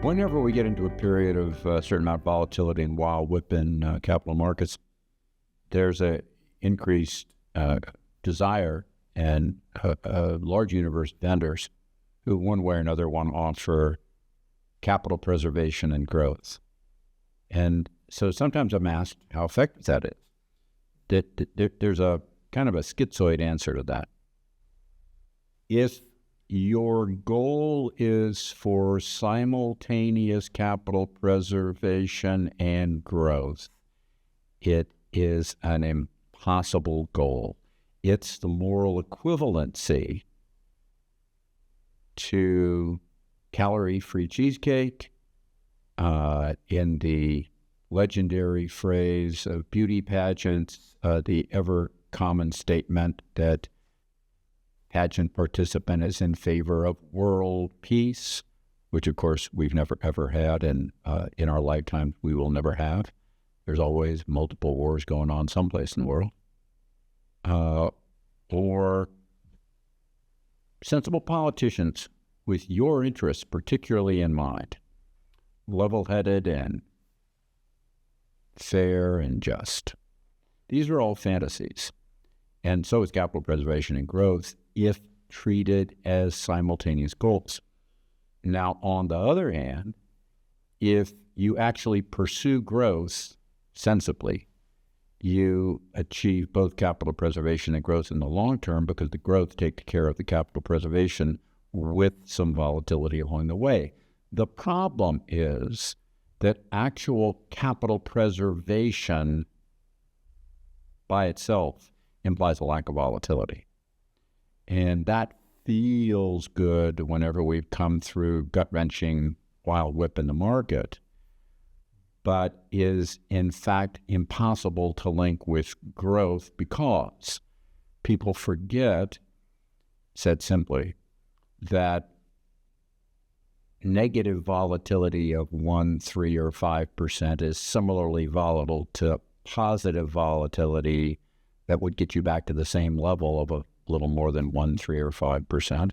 Whenever we get into a period of a certain amount of volatility and wild whip in capital markets, there's a increased desire and a large universe of vendors who one way or another want to offer capital preservation and growth. And so sometimes I'm asked how effective that is. There's a kind of a schizoid answer to that. If your goal is for simultaneous capital preservation and growth, it is an impossible goal. It's the moral equivalency to calorie-free cheesecake, in the legendary phrase of beauty pageants, the ever common statement that pageant participant is in favor of world peace, which of course we've never ever had, and in our lifetime we will never have. There's always multiple wars going on someplace in the world. Or sensible politicians with your interests particularly in mind, level-headed and fair and just. These are all fantasies. And so is capital preservation and growth if treated as simultaneous goals. Now, on the other hand, if you actually pursue growth sensibly, you achieve both capital preservation and growth in the long term because the growth takes care of the capital preservation with some volatility along the way. The problem is that actual capital preservation by itself implies a lack of volatility. And that feels good whenever we've come through gut-wrenching wild whip in the market, but is in fact impossible to link with growth because people forget, said simply, that negative volatility of 1%, 3%, or 5% is similarly volatile to positive volatility that would get you back to the same level of a little more than 1%, 3%, or 5%.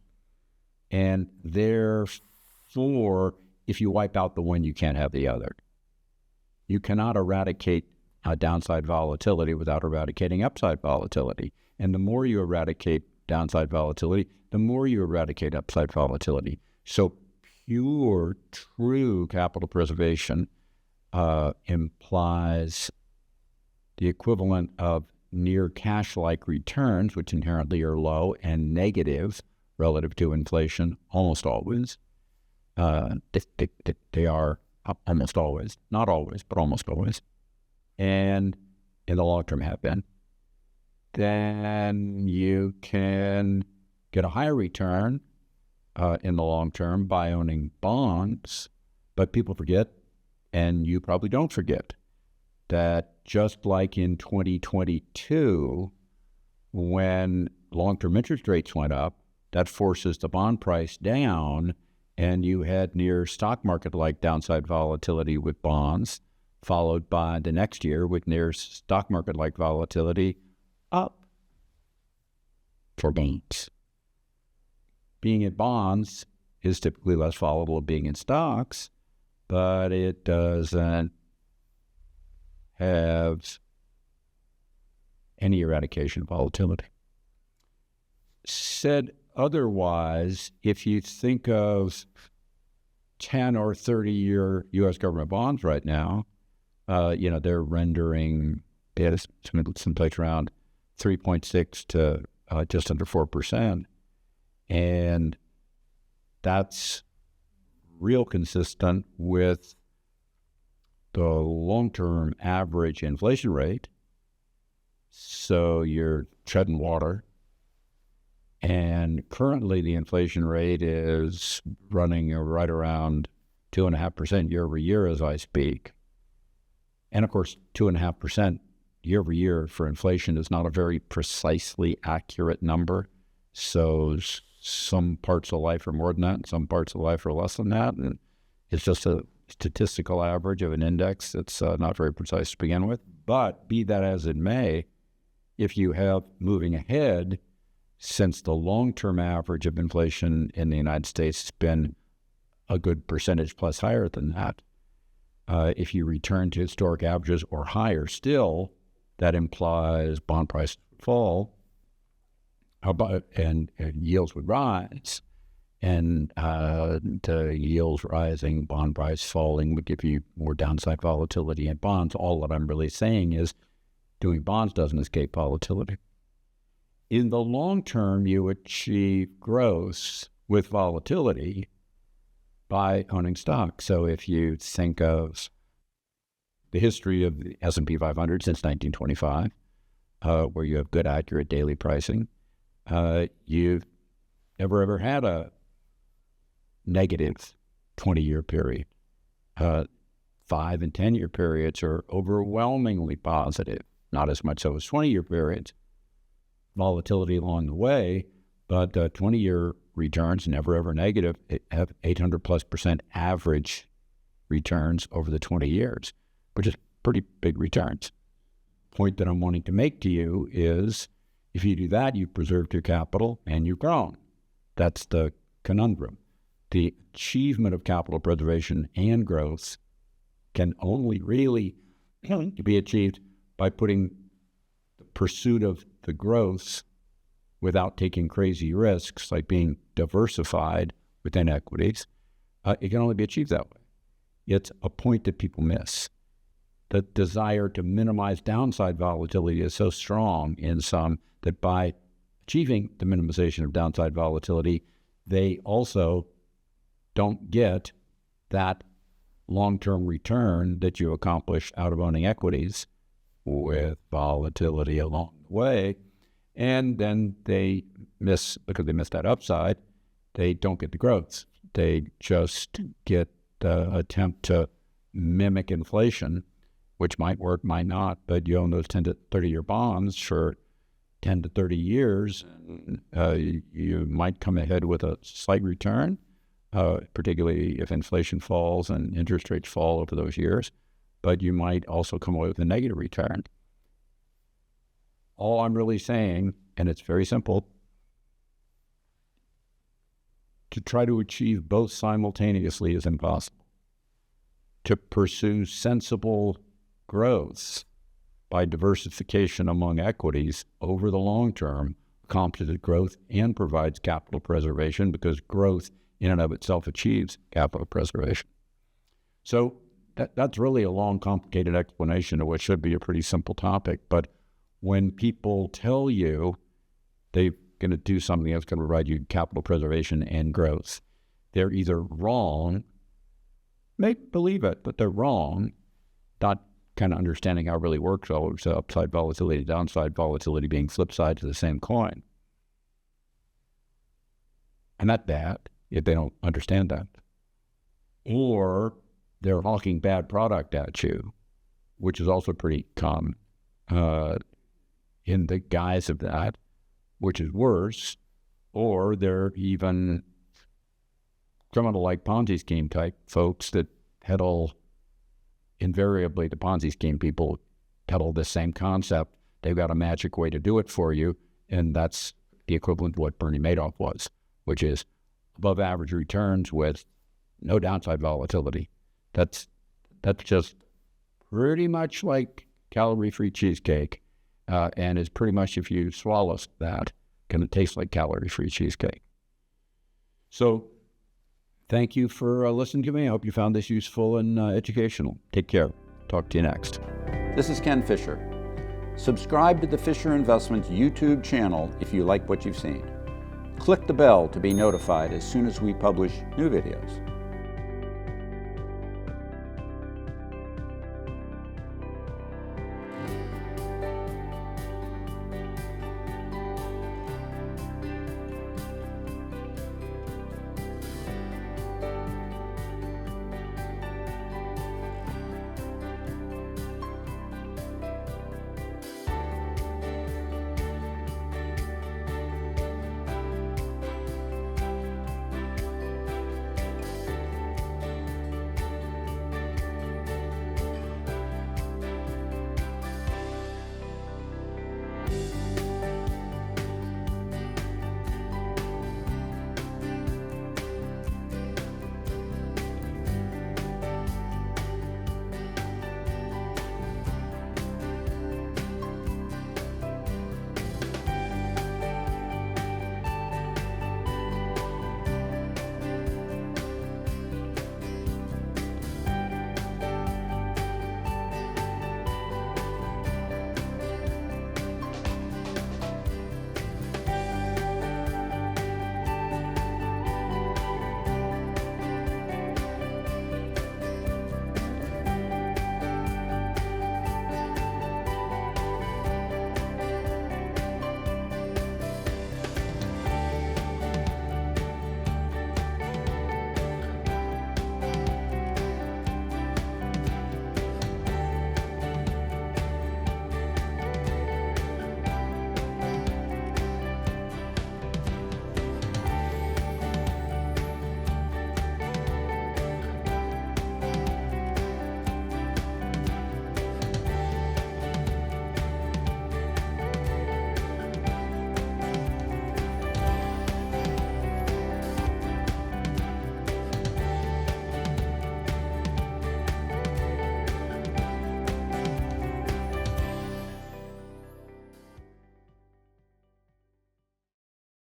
And therefore, if you wipe out the one, you can't have the other. You cannot eradicate downside volatility without eradicating upside volatility. And the more you eradicate downside volatility, the more you eradicate upside volatility. So pure, true capital preservation implies the equivalent of near cash-like returns, which inherently are low and negative relative to inflation almost always. They are almost always, not always, but almost always, and in the long term have been. Then you can get a higher return in the long term by owning bonds, but people forget, and you probably don't forget, that just like in 2022, when long-term interest rates went up, that forces the bond price down, and you had near stock market-like downside volatility with bonds, followed by the next year with near stock market-like volatility up for bonds. Being in bonds is typically less volatile than being in stocks, but it doesn't have any eradication of volatility. Said otherwise, if you think of 10 or 30-year U.S. government bonds right now, they're rendering someplace around 3.6 to just under 4%. And that's real consistent with the long-term average inflation rate. So you're treading water. And currently the inflation rate is running right around 2.5% year over year as I speak. And of course, 2.5% year over year for inflation is not a very precisely accurate number. So some parts of life are more than that, and some parts of life are less than that. And it's just a statistical average of an index that's not very precise to begin with. But be that as it may, if you have moving ahead, since the long-term average of inflation in the United States has been a good percentage plus higher than that. If you return to historic averages or higher still, that implies bond prices fall, and yields would rise. And the yields rising, bond price falling would give you more downside volatility in bonds. All that I'm really saying is doing bonds doesn't escape volatility. In the long term, you achieve growth with volatility by owning stocks. So if you think of the history of the S&P 500 since 1925, where you have good, accurate daily pricing, you've never ever had a negative 20-year period. 5 and 10-year periods are overwhelmingly positive, not as much so as 20-year periods. Volatility along the way, but 20-year returns never ever negative. Have 800+% average returns over the 20 years, which is pretty big returns. Point that I'm wanting to make to you is if you do that, you've preserved your capital and you've grown. That's the conundrum. The achievement of capital preservation and growth can only really be achieved by putting the pursuit of the growth without taking crazy risks, like being diversified within equities. It can only be achieved that way. It's a point that people miss. The desire to minimize downside volatility is so strong in some that by achieving the minimization of downside volatility, they also don't get that long-term return that you accomplish out of owning equities with volatility along the way. And then they miss, because they miss that upside, they don't get the growth. They just get the attempt to mimic inflation, which might work, might not, but you own those 10 to 30-year bonds for 10 to 30 years, you might come ahead with a slight return, particularly if inflation falls and interest rates fall over those years, but you might also come away with a negative return. All I'm really saying, and it's very simple, to try to achieve both simultaneously is impossible. To pursue sensible growth by diversification among equities over the long term accomplishes growth and provides capital preservation, because growth in and of itself achieves capital preservation. So that's really a long, complicated explanation of what should be a pretty simple topic. But when people tell you they're going to do something that's going to provide you capital preservation and growth, they're either wrong, may believe it, but they're wrong, not kind of understanding how it really works, all so upside volatility, downside volatility being flip sides of the same coin. And that's bad if they don't understand that. Or they're hawking bad product at you, which is also pretty common in the guise of that, which is worse. Or they're even criminal-like Ponzi scheme type folks that peddle, invariably the Ponzi scheme people peddle this same concept. They've got a magic way to do it for you, and that's the equivalent of what Bernie Madoff was, which is above average returns with no downside volatility. That's just pretty much like calorie-free cheesecake, and is pretty much, if you swallow that, going to taste like calorie-free cheesecake. So thank you for listening to me. I hope you found this useful and educational. Take care. Talk to you next. This is Ken Fisher. Subscribe to the Fisher Investments YouTube channel if you like what you've seen. Click the bell to be notified as soon as we publish new videos.